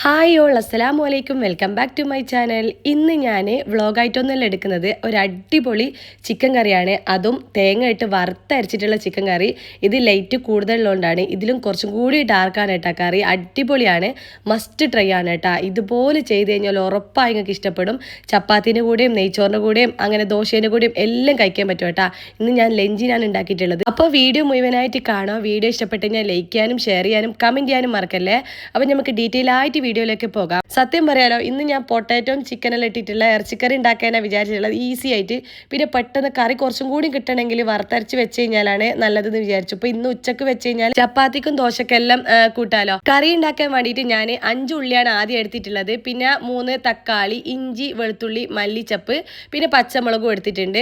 Hi all അസ്സലാമു അലൈക്കും welcome back to my channel. ഇന്ന് ഞാൻ വ്ളോഗായിട്ടൊന്നുമല്ല എടുക്കുന്നത്, ഒരു അടിപൊളി ചിക്കൻ കറിയാണ്. അതും തേങ്ങ ഇട്ട് വറുത്തരച്ചിട്ടുള്ള ചിക്കൻ കറി. ഇത് ലൈറ്റ് കൂടുതലുള്ളതുകൊണ്ടാണ്, ഇതിലും കുറച്ചും കൂടി ഡാർക്കാണ് കേട്ടോ കറി. അടിപൊളിയാണ്, മസ്റ്റ് ട്രൈ ആണ് കേട്ടോ. ഇതുപോലെ ചെയ്ത് കഴിഞ്ഞാൽ ഉറപ്പായി നിങ്ങൾക്ക് ഇഷ്ടപ്പെടും. ചപ്പാത്തിൻ്റെ കൂടെയും നെയ്ച്ചോറിൻ്റെ കൂടെയും അങ്ങനെ ദോശേൻ്റെ കൂടെയും എല്ലാം കഴിക്കാൻ പറ്റും കേട്ടോ. ഇന്ന് ഞാൻ ലഞ്ചിനാണ് ഉണ്ടാക്കിയിട്ടുള്ളത്. അപ്പോൾ വീഡിയോ മുഴുവനായിട്ട് കാണാം. വീഡിയോ ഇഷ്ടപ്പെട്ട് കഴിഞ്ഞാൽ ലൈക്ക് ചെയ്യാനും ഷെയർ ചെയ്യാനും കമൻറ്റ് ചെയ്യാനും മറക്കല്ലേ. അപ്പോൾ നമുക്ക് ഡീറ്റെയിൽ ആയിട്ട് വീഡിയോയിലേക്ക് പോകാം. സത്യം പറയാലോ, ഇന്ന് ഞാൻ പൊട്ടാറ്റോയും ചിക്കനെല്ലാം ഇട്ടിട്ടുള്ള ഇറച്ചിക്കറി ഉണ്ടാക്കാനാണ് വിചാരിച്ചിട്ടുള്ളത്, ഈസി ആയിട്ട്. പിന്നെ പെട്ടെന്ന് കറി കുറച്ചും കൂടി കിട്ടണമെങ്കിൽ വറുത്തരച്ച് വെച്ച് കഴിഞ്ഞാലാണ് നല്ലതെന്ന് വിചാരിച്ചു. അപ്പോൾ ഇന്ന് ഉച്ചക്ക് വെച്ച് കഴിഞ്ഞാൽ ചപ്പാത്തിക്കും ദോശക്കെല്ലാം കൂട്ടാലോ. കറി ഉണ്ടാക്കാൻ വേണ്ടിയിട്ട് ഞാൻ 5 ഉള്ളിയാണ് ആദ്യം എടുത്തിട്ടുള്ളത്. പിന്നെ 3 തക്കാളി, ഇഞ്ചി, വെളുത്തുള്ളി, മല്ലിച്ചപ്പ്, പിന്നെ പച്ചമുളകും എടുത്തിട്ടുണ്ട്.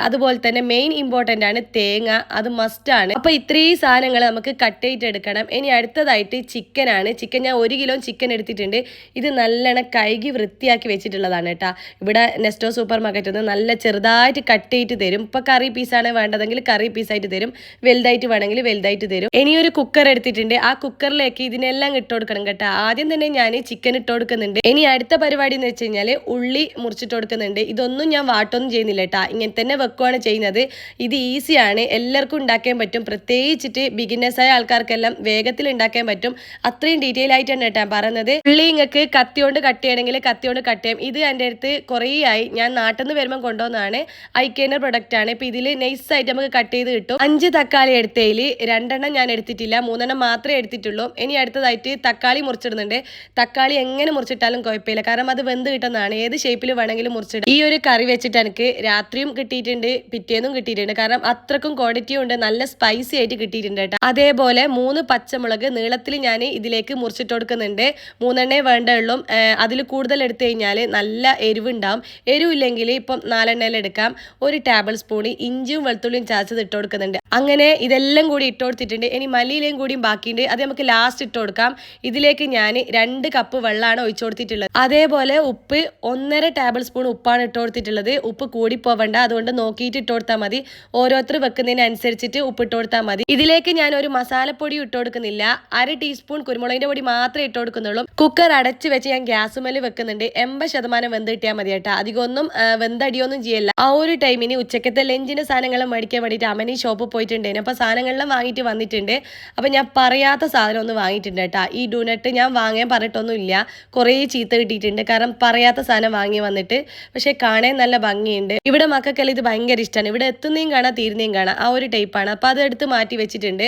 അതുപോലെ തന്നെ മെയിൻ ഇമ്പോർട്ടൻ്റ് ആണ് തേങ്ങ, അത് മസ്റ്റാണ്. അപ്പോൾ ഇത്രയും സാധനങ്ങൾ നമുക്ക് കട്ട് ചെയ്തിട്ട് എടുക്കണം. ഇനി അടുത്തതായിട്ട് ചിക്കനാണ്. ചിക്കൻ ഞാൻ 1 കിലോ ചിക്കൻ എടുത്തിട്ടുണ്ട്. ഇത് നല്ലോണം കഴുകി വൃത്തിയാക്കി വെച്ചിട്ടുള്ളതാണ് കേട്ടോ. ഇവിടെ നെസ്റ്റോ സൂപ്പർ മാർക്കറ്റിൽ നിന്ന് നല്ല ചെറുതായിട്ട് കട്ട് ചെയ്തിട്ട് തരും. ഇപ്പോൾ കറി പീസാണ് വേണ്ടതെങ്കിൽ കറി പീസായിട്ട് തരും, വലുതായിട്ട് വേണമെങ്കിൽ വലുതായിട്ട് തരും. ഇനിയൊരു കുക്കർ എടുത്തിട്ടുണ്ട്. ആ കുക്കറിലേക്ക് ഇതിനെല്ലാം ഇട്ട് കൊടുക്കണം കേട്ടോ. ആദ്യം തന്നെ ഞാൻ ചിക്കൻ ഇട്ട് കൊടുക്കുന്നുണ്ട്. ഇനി അടുത്ത പരിപാടി എന്ന് വെച്ച് കഴിഞ്ഞാൽ ഉള്ളി മുറിച്ചിട്ട് കൊടുക്കുന്നുണ്ട്. ഇതൊന്നും ഞാൻ വാട്ടൊന്നും ചെയ്യുന്നില്ല കേട്ടോ, ഇങ്ങനെ തന്നെ വെക്കുവാണ് ചെയ്യുന്നത്. ഇത് ഈസിയാണ്, എല്ലാവർക്കും ഉണ്ടാക്കാൻ പറ്റും. പ്രത്യേകിച്ചിട്ട് ബിഗിനേഴ്സായ ആൾക്കാർക്കെല്ലാം വേഗത്തിൽ ഉണ്ടാക്കാൻ പറ്റും. അത്രയും ഡീറ്റെയിൽ ആയിട്ടാണ് കേട്ടോ പറയുന്നത്. ഉള്ളി നിങ്ങൾക്ക് കത്തിയോണ്ട് കട്ട് ചെയ്യണമെങ്കിൽ കത്തിയോണ്ട് കട്ട് ചെയ്യാം. ഇത് എൻ്റെ അടുത്ത് കുറേ ആയി, ഞാൻ നാട്ടിൽ നിന്ന് വരുമ്പോൾ കൊണ്ടുവന്നതാണ്. ഐക്കേൻ്റെ പ്രൊഡക്റ്റ് ആണ്. ഇപ്പം ഇതിൽ നൈസായിട്ട് നമുക്ക് കട്ട് ചെയ്ത് കിട്ടും. 5 തക്കാളി എടുത്തതിൽ 2 ഞാൻ എടുത്തിട്ടില്ല, 3 മാത്രമേ എടുത്തിട്ടുള്ളൂ. ഇനി അടുത്തതായിട്ട് തക്കാളി മുറിച്ചിടുന്നുണ്ട്. തക്കാളി എങ്ങനെ മുറിച്ചിട്ടാലും കുഴപ്പമില്ല, കാരണം അത് വെന്ത് കിട്ടുന്നതാണ്. ഏത് ഷേപ്പിൽ വേണമെങ്കിലും മുറിച്ചിടും. ഈ ഒരു കറി വെച്ചിട്ട് എനിക്ക് രാത്രിയും കിട്ടിയിട്ടുണ്ട്, പിറ്റേന്നും കിട്ടിയിട്ടുണ്ട്. കാരണം അത്രക്കും ക്വാണ്ടിറ്റിയും ഉണ്ട്, നല്ല സ്പൈസി ആയിട്ട് കിട്ടിയിട്ടുണ്ട് കേട്ടോ. അതേപോലെ 3 പച്ചമുളക് നീളത്തിൽ ഞാൻ ഇതിലേക്ക് മുറിച്ചിട്ട് കൊടുക്കുന്നുണ്ട്. 3 വേണ്ടുള്ളൂ. അതിൽ കൂടുതൽ എടുത്തു കഴിഞ്ഞാൽ നല്ല എരിവുണ്ടാവും. എരിവില്ലെങ്കിൽ ഇപ്പം 4 എടുക്കാം. 1 ടേബിൾ സ്പൂൺ ഇഞ്ചിയും വെളുത്തുള്ളിയും ചതച്ചത് ഇട്ട് കൊടുക്കുന്നുണ്ട്. അങ്ങനെ ഇതെല്ലാം കൂടി ഇട്ട് കൊടുത്തിട്ടുണ്ട്. ഇനി മല്ലിയിലയും കൂടിയും ബാക്കിയുണ്ട്, അത് നമുക്ക് ലാസ്റ്റ് ഇട്ട് കൊടുക്കാം. ഇതിലേക്ക് ഞാൻ 2 കപ്പ് വെള്ളമാണ് ഒഴിച്ചു കൊടുത്തിട്ടുള്ളത്. അതേപോലെ ഉപ്പ് 1.5 ടേബിൾ സ്പൂൺ ഉപ്പാണ് ഇട്ട് കൊടുത്തിട്ടുള്ളത്. ഉപ്പ് കൂടി പോവണ്ട, അതുകൊണ്ട് നോക്കിയിട്ട് ഇട്ട് കൊടുത്താൽ മതി. ഓരോരുത്തർ വെക്കുന്നതിനനുസരിച്ചിട്ട് ഉപ്പ് ഇട്ട് കൊടുത്താൽ മതി. ഇതിലേക്ക് ഞാൻ ഒരു മസാലപ്പൊടി ഇട്ട് കൊടുക്കുന്നില്ല. 1/2 ടീസ്പൂൺ കുരുമുളകിന്റെ പൊടി മാത്രമേ ഇട്ട് കൊടുക്കുന്നുള്ളൂ. കുക്കർ അടച്ച് വെച്ച് ഞാൻ ഗ്യാസുമേൽ വെക്കുന്നുണ്ട്. 80% വെന്ത് കിട്ടിയാൽ മതി കേട്ടോ, അധികമൊന്നും വെന്തടിയൊന്നും ചെയ്യല്ല. ആ ഒരു ടൈമിന് ഉച്ചക്കത്തെ ലഞ്ചിന്റെ സാധനങ്ങളും മേടിക്കാൻ വേണ്ടിയിട്ട് അമ്മനി ഷോപ്പിൽ പോയിട്ടുണ്ടായിരുന്നു. അപ്പോൾ സാധനങ്ങളെല്ലാം വാങ്ങിയിട്ട് വന്നിട്ടുണ്ട്. അപ്പോൾ ഞാൻ പറയാത്ത സാധനം ഒന്ന് വാങ്ങിയിട്ടുണ്ട് കേട്ടോ. ഈ ഡൂനട്ട് ഞാൻ വാങ്ങാൻ പറഞ്ഞിട്ടൊന്നും ഇല്ല, കുറേ ചീത്ത കിട്ടിയിട്ടുണ്ട്. കാരണം പറയാത്ത സാധനം വാങ്ങി വന്നിട്ട്, പക്ഷേ കാണാൻ നല്ല ഭംഗിയുണ്ട്. ഇവിടെ മക്കൾക്കെല്ലാം ഇത് ഭയങ്കര ഇഷ്ടമാണ്. ഇവിടെ എത്തുന്നതും കാണാം തീരുന്നതും കാണാം, ആ ഒരു ടൈപ്പാണ്. അപ്പോൾ അതെടുത്ത് മാറ്റി വെച്ചിട്ടുണ്ട്.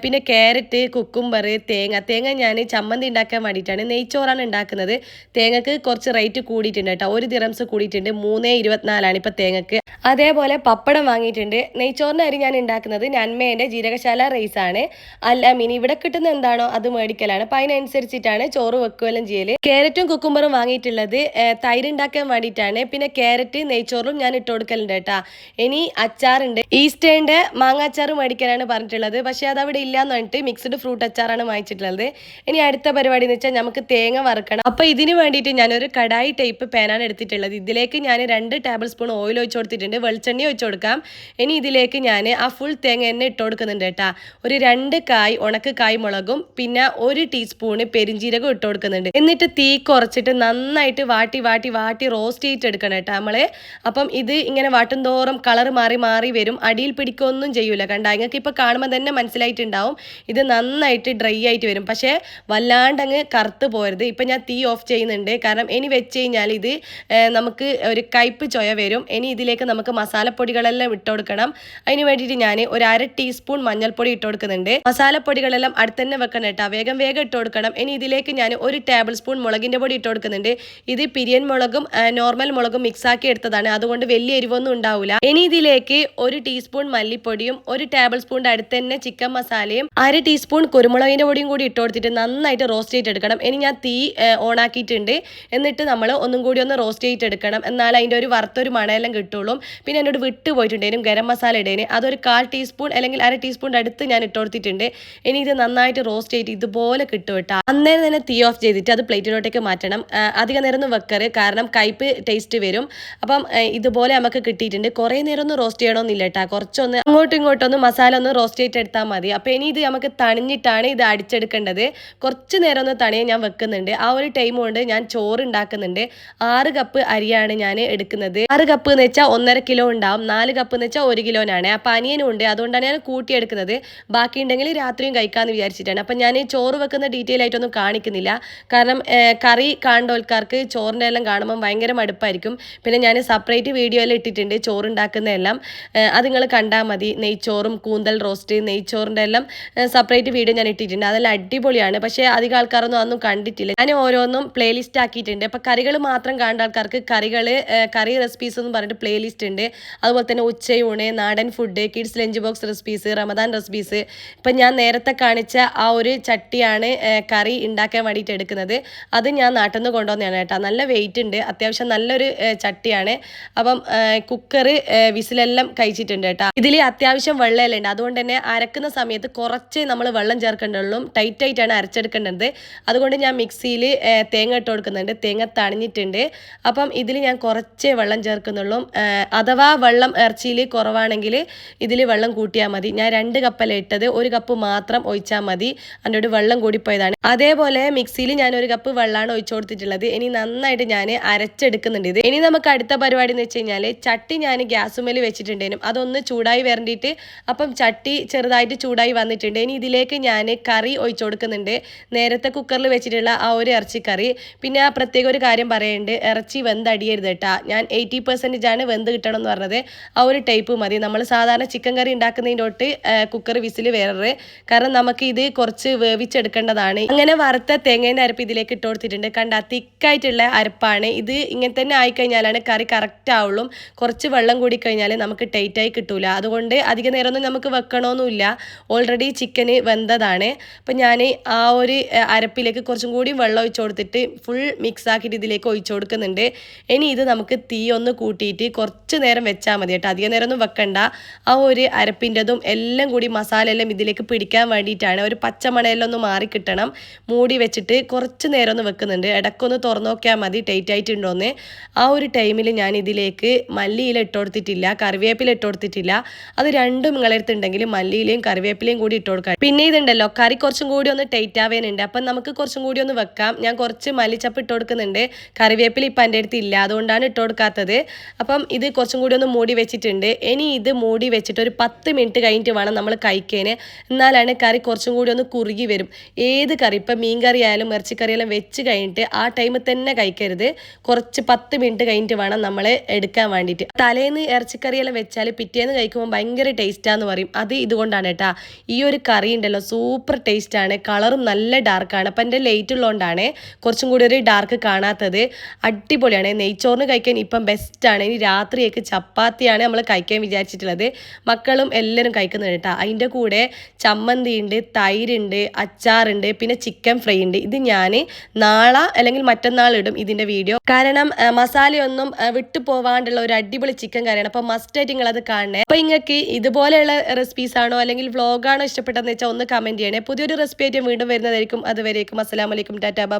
പിന്നെ ക്യാരറ്റ്, കുക്കുംബർ, തേങ്ങ ഞാൻ ചമ്മന്തി ഉണ്ടാക്കാൻ വേണ്ടിയിട്ടാണ്. നെയ്ച്ചോറാണ് ഉണ്ടാക്കുന്നത്. തേങ്ങക്ക് കുറച്ച് റേറ്റ് കൂടിയിട്ടുണ്ട് കേട്ടോ, 1 ദിറംസ് കൂടിയിട്ടുണ്ട്. 3.24 ഇപ്പോൾ തേങ്ങക്ക്. അതേപോലെ പപ്പടം വാങ്ങിയിട്ടുണ്ട്. നെയ്ച്ചോറിൻ്റെ അരി ഞാൻ ഉണ്ടാക്കുന്നത് നന്മേൻ്റെ ജീരകശാല റൈസാണ്. അല്ല മീൻ ഇവിടെ കിട്ടുന്ന എന്താണോ അത് മേടിക്കലാണ്. അപ്പം അതിനനുസരിച്ചിട്ടാണ് ചോറ് വെക്കുകയെല്ലാം ചെയ്യല്. ക്യാരറ്റും കുക്കുംബറും വാങ്ങിയിട്ടുള്ളത് തൈര് ഉണ്ടാക്കാൻ വേണ്ടിയിട്ടാണ്. പിന്നെ ക്യാരറ്റ് നെയ്ച്ചോറും ഞാൻ ഇട്ട് കൊടുക്കലുണ്ട് കേട്ടോ. ഇനി അച്ചാറുണ്ട്, ഈസ്റ്റേൻ്റെ മാങ്ങ അച്ചാർ മേടിക്കാനാണ് പറഞ്ഞിട്ടുള്ളത്. പക്ഷേ അതവിടെ ഇല്ലയെന്ന് പറഞ്ഞിട്ട് മിക്സ്ഡ് ഫ്രൂട്ട് അച്ചാറാണ് വാങ്ങിച്ചിട്ടുള്ളത്. ഇനി അടുത്ത പരിപാടി എന്ന് വെച്ചാൽ നമുക്ക് തേങ്ങ വറുക്കണം. അപ്പോൾ ഇതിന് വേണ്ടിയിട്ട് ഞാനൊരു കടായി ടൈപ്പ് പാനാണ് എടുത്തിട്ടുള്ളത്. ഇതിലേക്ക് ഞാൻ 2 ടേബിൾ സ്പൂൺ ഓയിൽ ഒഴിച്ച് കൊടുത്തിട്ടുണ്ട്. വെളിച്ചെണ്ണ ഒഴിച്ച് കൊടുക്കാം. ഇനി ഇതിലേക്ക് ഞാൻ ആ ഫുൾ തേങ്ങ തന്നെ ഇട്ട് കൊടുക്കുന്നുണ്ട് കേട്ടോ. ഒരു 2 കായ് ഉണക്ക് കായ് മുളകും പിന്നെ 1 ടീസ്പൂണ് പെരിഞ്ചീരകം ഇട്ട് കൊടുക്കുന്നുണ്ട്. എന്നിട്ട് തീ കുറച്ചിട്ട് നന്നായിട്ട് വാട്ടി റോസ്റ്റ് ചെയ്തിട്ട് എടുക്കണം കേട്ടോ നമ്മൾ. അപ്പം ഇത് ഇങ്ങനെ വാട്ടും തോറും കളർ മാറി വരും, അടിയിൽ പിടിക്കൊന്നും ചെയ്യൂല. കണ്ട നിങ്ങൾക്ക് ഇപ്പോൾ കാണുമ്പോൾ തന്നെ മനസ്സിലായിട്ടുണ്ടാവും. ഇത് നന്നായിട്ട് ഡ്രൈ ആയിട്ട് വരും, പക്ഷേ വല്ലാണ്ടങ്ങ് കറുത്ത് പോരുത്. ഇപ്പം ഞാൻ തീ ഓഫ് ചെയ്യുന്നുണ്ട്, കാരണം ഇനി വെച്ച് കഴിഞ്ഞാൽ ഇത് നമുക്ക് ഒരു കയ്പ്പ് ചൊയ വരും. ഇനി ഇതിലേക്ക് നമുക്ക് മസാലപ്പൊടികളെല്ലാം ഇട്ട് കൊടുക്കണം. അതിന് വേണ്ടിയിട്ട് ഞാൻ ഒരു 1/2 ടീസ്പൂൺ മഞ്ഞൾപ്പൊടി ഇട്ട് കൊടുക്കുന്നുണ്ട്. മസാലപ്പൊടികളെല്ലാം അടുത്ത് തന്നെ വെക്കണം കേട്ടോ, വേഗം ഇട്ട് കൊടുക്കണം. ഇനി ഇതിലേക്ക് ഞാൻ 1 ടേബിൾ സ്പൂൺ മുളകിൻ്റെ പൊടി ഇട്ട് കൊടുക്കുന്നുണ്ട്. ഇത് പിരിയൻ മുളകും നോർമൽ മുളകും മിക്സാക്കി എടുത്തതാണ്, അതുകൊണ്ട് വലിയ എരിവൊന്നും ഉണ്ടാവില്ല. ഇനി ഇതിലേക്ക് 1 ടീസ്പൂൺ മല്ലിപ്പൊടിയും 1 ടേബിൾ സ്പൂണിൻ്റെ അടുത്ത് തന്നെ ചിക്കൻ മസാലയും 1/2 ടീസ്പൂൺ കുരുമുളകിൻ്റെ പൊടിയും കൂടി ഇട്ട് കൊടുത്തിട്ട് നന്നായിട്ട് റോസ്റ്റ് ചെയ്തെടുക്കണം. ഇനി ഞാൻ തീ ഓണാക്കിയിട്ടുണ്ട്. എന്നിട്ട് നമ്മൾ ഒന്നും കൂടി ഒന്ന് റോസ്റ്റ് ചെയ്തെടുക്കണം, എന്നാൽ അതിൻ്റെ ഒരു വറുത്തൊരു മണയെല്ലാം കിട്ടുള്ളൂ. പിന്നെ എന്നോട് വിട്ട് പോയിട്ടുണ്ടായിരുന്നു ഗരം മസാല ഇടേന്, അതൊരു 1/4 ടീസ്പൂൺ അല്ലെങ്കിൽ 1/2 ടീസ്പൂണിൻ്റെ അടുത്ത് ഞാൻ ഇട്ട് കൊടുത്തിട്ടുണ്ട്. ഇനി ഇത് നന്നായിട്ട് റോസ്റ്റ് ചെയ്തിട്ട് ഇതുപോലെ കിട്ടും കേട്ടോ. അന്നേരം തന്നെ തീ ഓഫ് ചെയ്തിട്ട് അത് പ്ലേറ്റിലോട്ടേക്ക് മാറ്റണം. അധികം നേരം ഒന്നും വെക്കരുത്, കാരണം കയ്പ്പ് ടേസ്റ്റ് വരും. അപ്പം ഇതുപോലെ നമുക്ക് കിട്ടിയിട്ടുണ്ട്. കുറേ നേരം ഒന്നും റോസ്റ്റ് ചെയ്യണമെന്നില്ല കേട്ടോ, കുറച്ചൊന്ന് അങ്ങോട്ടും ഇങ്ങോട്ടൊന്ന് മസാല ഒന്ന് റോസ്റ്റ് ചെയ്തെടുത്താൽ മതി. അപ്പോൾ ഇനി ഇത് നമുക്ക് തണിഞ്ഞിട്ടാണ് ഇത് അടിച്ചെടുക്കേണ്ടത്. കുറച്ച് നേരം ഒന്ന് തണിയാൻ ഞാൻ വെക്കുന്നുണ്ട്. ആ ഒരു ടൈം കൊണ്ട് ഞാൻ ചോറ് ഉണ്ടാക്കുന്നുണ്ട്. 6 കപ്പ് അരിയാണ് ഞാൻ എടുക്കുന്നത്. 6 കപ്പ് എന്ന് വെച്ചാൽ 1.5 കിലോ ഉണ്ടാവും. 4 കപ്പ് എന്ന് വെച്ചാൽ 1 കിലോനാണ്. അപ്പം അനിയനും ഉണ്ട്, അതുകൊണ്ടാണ് ഞാൻ കൂട്ടിയെടുക്കുന്നത്. ബാക്കി ഉണ്ടെങ്കിൽ രാത്രിയും കഴിക്കാമെന്ന് വിചാരിച്ചിട്ടാണ്. അപ്പം ഞാൻ ചോറ് വെക്കുന്ന ഡീറ്റെയിൽ ആയിട്ടൊന്നും കാണിക്കുന്നില്ല. കാരണം കറി കാണേണ്ട ആൾക്കാർക്ക് ചോറിൻ്റെ എല്ലാം കാണുമ്പോൾ ഭയങ്കര മടുപ്പായിരിക്കും. പിന്നെ ഞാൻ സെപ്പറേറ്റ് വീഡിയോയിൽ ഇട്ടിട്ടുണ്ട് ചോറുണ്ടാക്കുന്നതെല്ലാം, അത് നിങ്ങൾ കണ്ടാൽ മതി. നെയ്ച്ചോറും കൂന്തൽ റോസ്റ്റ്, നെയ്ച്ചോറിൻ്റെ എല്ലാം സെപ്പറേറ്റ് വീഡിയോ ഞാൻ ഇട്ടിട്ടുണ്ട്. അതെല്ലാം അടിപൊളിയാണ്. പക്ഷേ അധികം ആൾക്കാരൊന്നും അതൊന്നും കണ്ടിട്ടില്ല. ഞാൻ ഓരോന്നും പ്ലേലിസ്റ്റ് ആക്കിയിട്ടുണ്ട്. അപ്പോൾ കറികൾ മാത്രം കാണേണ്ട ആൾക്കാർക്ക് കറി റെസിപ്പീസ് എന്ന് പറഞ്ഞിട്ട് പ്ലേലിസ്റ്റ് ഉണ്ട്. അതുപോലെ തന്നെ ഉച്ചയൂണ്, നാടൻ food, kids lunch box recipes, Ramadan recipes. ഇപ്പം ഞാൻ നേരത്തെ കാണിച്ച ആ ഒരു ചട്ടിയാണ് കറി ഉണ്ടാക്കാൻ വേണ്ടിയിട്ട് എടുക്കുന്നത്. അത് ഞാൻ നാട്ടിൽ നിന്ന് കൊണ്ടുവന്നതാണ് കേട്ടോ. നല്ല വെയിറ്റ് ഉണ്ട്, അത്യാവശ്യം നല്ലൊരു ചട്ടിയാണ്. അപ്പം കുക്കർ വിസിലെല്ലാം കഴിച്ചിട്ടുണ്ട് കേട്ടോ. ഇതിൽ അത്യാവശ്യം വെള്ളമെല്ലാം ഉണ്ട്. അതുകൊണ്ട് തന്നെ അരക്കുന്ന സമയത്ത് കുറച്ച് നമ്മൾ വെള്ളം ചേർക്കേണ്ടുള്ളൂ. ടൈറ്റായിട്ടാണ് അരച്ചെടുക്കേണ്ടത്. അതുകൊണ്ട് ഞാൻ മിക്സിയിൽ തേങ്ങ ഇട്ട് കൊടുക്കുന്നുണ്ട്. തേങ്ങ തണിഞ്ഞിട്ടുണ്ട്. അപ്പം ഇതിൽ ഞാൻ കുറച്ചേ വെള്ളം ചേർക്കുന്നുള്ളൂ. അഥവാ വെള്ളം ഇറച്ചിയിൽ കുറവാണെങ്കിൽ ഇതിൽ വെള്ളം കൂട്ടിയാൽ മതി. ഞാൻ 2 കപ്പല്ലേ ഇട്ടത്, 1 കപ്പ് മാത്രം ഒഴിച്ചാൽ മതി. അതിൻ്റെ വെള്ളം കൂടിപ്പോയതാണ്. അതേപോലെ മിക്സിയിൽ ഞാൻ 1 കപ്പ് വെള്ളമാണ് ഒഴിച്ചു കൊടുത്തിട്ടുള്ളത്. ഇനി നന്നായിട്ട് ഞാൻ അരച്ചെടുക്കുന്നുണ്ട് ഇത്. ഇനി നമുക്ക് അടുത്ത പരിപാടി എന്ന് വെച്ച് കഴിഞ്ഞാൽ ചട്ടി ഞാൻ ഗ്യാസുമേൽ വെച്ചിട്ടുണ്ടേനും, അതൊന്ന് ചൂടായി വരണ്ടിയിട്ട്. അപ്പം ചട്ടി ചെറുതായിട്ട് ചൂടായി വന്നിട്ടുണ്ട്. ഇനി ഇതിലേക്ക് ഞാൻ കറി ഒഴിച്ചു കൊടുക്കുന്നുണ്ട്. നേരത്തെ കുക്കറിൽ വെച്ചിട്ടുള്ള ആ ഒരു ഇറച്ചിക്കറി. പിന്നെ ആ പ്രത്യേക ഒരു കാര്യം പറയുന്നുണ്ട്, ഇറച്ചി വെന്തടിയരുത് കേട്ടോ. ഞാൻ 80% ആണ് വെന്ത് കിട്ടണം എന്ന് പറഞ്ഞത്. ആ ഒരു ടൈപ്പ് മതി. നമ്മൾ സാധാരണ ചിക്കൻ കറി ഉണ്ടാക്കുന്നതിൻ്റെ തൊട്ട് കുക്കർ വിസിൽ വേറെ, കാരണം നമുക്ക് ഇത് കുറച്ച് വേവിച്ചെടുക്കേണ്ടതാണ്. അങ്ങനെ വറുത്ത തേങ്ങേൻ്റെ അരപ്പ് ഇതിലേക്ക് ഇട്ട് കൊടുത്തിട്ടുണ്ട്. കണ്ട തിക്കായിട്ടുള്ള അരപ്പാണ് ഇത്. ഇങ്ങനെ തന്നെ ആയിക്കഴിഞ്ഞാലാണ് കറി കറക്റ്റ് ആവുള്ളൂ. കുറച്ച് വെള്ളം കൂടി കഴിഞ്ഞാൽ നമുക്ക് ടൈറ്റായി കിട്ടൂല. അതുകൊണ്ട് അധിക നേരമൊന്നും നമുക്ക് വെക്കണമെന്നില്ല. ഓൾറെഡി ചിക്കന് വെന്തതാണ്. അപ്പം ഞാൻ ആ ഒരു അരപ്പിലേക്ക് കുറച്ചും കൂടി വെള്ളം ഒഴിച്ചു കൊടുത്തിട്ട് ഫുൾ മിക്സ് ആക്കിയിട്ട് ഇതിലേക്ക് ഒഴിച്ചു കൊടുക്കുന്നുണ്ട്. ഇനി ഇത് നമുക്ക് തീ ഒന്ന് കൂട്ടിയിട്ട് കുറച്ച് നേരം വെച്ചാൽ മതി കേട്ടോ. അധിക നേരം ഒന്നും വെക്കണ്ട. ആ ഒരു അരപ്പിൻ്റെതും എല്ലാം കൂടി മസാല എല്ലാം ഇതിലേക്ക് പിടിക്കാൻ വേണ്ടിയിട്ടാണ്. ഒരു പച്ചമണയെല്ലാം ഒന്ന് മാറി കിട്ടണം. മൂടി വെച്ചിട്ട് കുറച്ച് നേരം ഒന്ന് വെക്കുന്നുണ്ട്. ഇടയ്ക്കൊന്ന് തുറന്നു നോക്കിയാൽ മതി ടൈറ്റ് ആയിട്ടുണ്ടോയെന്ന്. ആ ഒരു ടൈമിൽ ഞാൻ ഇതിലേക്ക് മല്ലിയില ഇട്ട് കൊടുത്തിട്ടില്ല, കറിവേപ്പില ഇട്ട് കൊടുത്തിട്ടില്ല. അത് രണ്ടും നിങ്ങളെടുത്തുണ്ടെങ്കിൽ മല്ലിയിലയും കറിവേപ്പിലയും കൂടി ഇട്ട് കൊടുക്കാം. പിന്നെ ഇതുണ്ടല്ലോ, കറി കുറച്ചും കൂടി ഒന്ന് ടൈറ്റ് ആവാനുണ്ട്. അപ്പം നമുക്ക് കുറച്ചും കൂടി ഒന്ന് വെക്കാം. ഞാൻ കുറച്ച് മല്ലിച്ചപ്പ് ഇട്ട് കൊടുക്കുന്നുണ്ട്. കറിവേപ്പില ഇപ്പം എൻ്റെ അടുത്ത് ഇല്ല, അതുകൊണ്ടാണ് ഇട്ട് കൊടുക്കാത്തത്. അപ്പം ഇത് കുറച്ചും കൂടി ഒന്ന് മൂടി വെച്ചിട്ടുണ്ട്. ഇനി ഇത് മൂടി വെച്ചിട്ട് ഒരു 10 മിനിറ്റ് കഴിഞ്ഞിട്ട് വേണം നമ്മൾ കഴിക്കാൻ. എന്നാലാണ് കറി കുറച്ചും കൂടി ഒന്ന് കുറുകി വരും. ഏത് കറി, ഇപ്പം മീൻ കറി ആയാലും ഇറച്ചിക്കറിയെല്ലാം വെച്ച് കഴിഞ്ഞിട്ട് ആ ടൈമിൽ തന്നെ കഴിക്കരുത്. കുറച്ച് 10 മിനിറ്റ് കഴിഞ്ഞിട്ട് വേണം നമ്മൾ എടുക്കാൻ വേണ്ടിയിട്ട്. തലേന്ന് ഇറച്ചിക്കറിയെല്ലാം വെച്ചാൽ പിറ്റേന്ന് കഴിക്കുമ്പോൾ ഭയങ്കര ടേസ്റ്റാന്ന് പറയും. അത് ഇതുകൊണ്ടാണ് കേട്ടോ. ഈ ഒരു കറി ഉണ്ടല്ലോ സൂപ്പർ ടേസ്റ്റാണ്. കളറും നല്ല ഡാർക്കാണ്. അപ്പം എൻ്റെ ലേറ്റ് ഉള്ളതുകൊണ്ടാണ് കുറച്ചും കൂടി ഒരു ഡാർക്ക് കാണാത്തത്. അടിപൊളിയാണ്. നെയ്ച്ചോറിന് കഴിക്കാൻ ഇപ്പം ബെസ്റ്റാണ്. ഇനി രാത്രിയൊക്കെ ചപ്പാത്തിയാണ് നമ്മൾ കഴിക്കാൻ വിചാരിച്ചിട്ടുള്ളത്. മക്കളും എല്ലാവരും കഴിക്കുന്നുണ്ട് കേട്ടോ. അതിൻ്റെ കൂടെ ചമ്മന്തി ഉണ്ട്, തൈരുണ്ട്, അച്ചാറുണ്ട്, പിന്നെ ചിക്കൻ ഫ്രൈ ഉണ്ട്. ഇത് ഞാൻ നാളെ അല്ലെങ്കിൽ മറ്റന്നാൾ ഇടും ഇതിൻ്റെ വീഡിയോ. കാരണം മസാലയൊന്നും വിട്ടു പോവാണ്ടുള്ള ഒരു അടിപൊളി ചിക്കൻ കറിയാണ്. അപ്പം മസ്റ്റായിട്ട് നിങ്ങളത് കാണണേ. അപ്പോൾ നിങ്ങൾക്ക് ഇതുപോലെയുള്ള റെസിപ്പീസ് ആണോ അല്ലെങ്കിൽ വ്ളോഗാണോ ഇഷ്ടപ്പെട്ടതെന്ന് വെച്ചാൽ ഒന്ന് കമൻറ്റ് ചെയ്യണേ. പുതിയൊരു റെസിപ്പി ആയിട്ട് വീണ്ടും വരുന്നതായിരിക്കും. അതുവരേക്കും അസ്സലാമു അലൈക്കും, ടാറ്റാ ബൈ.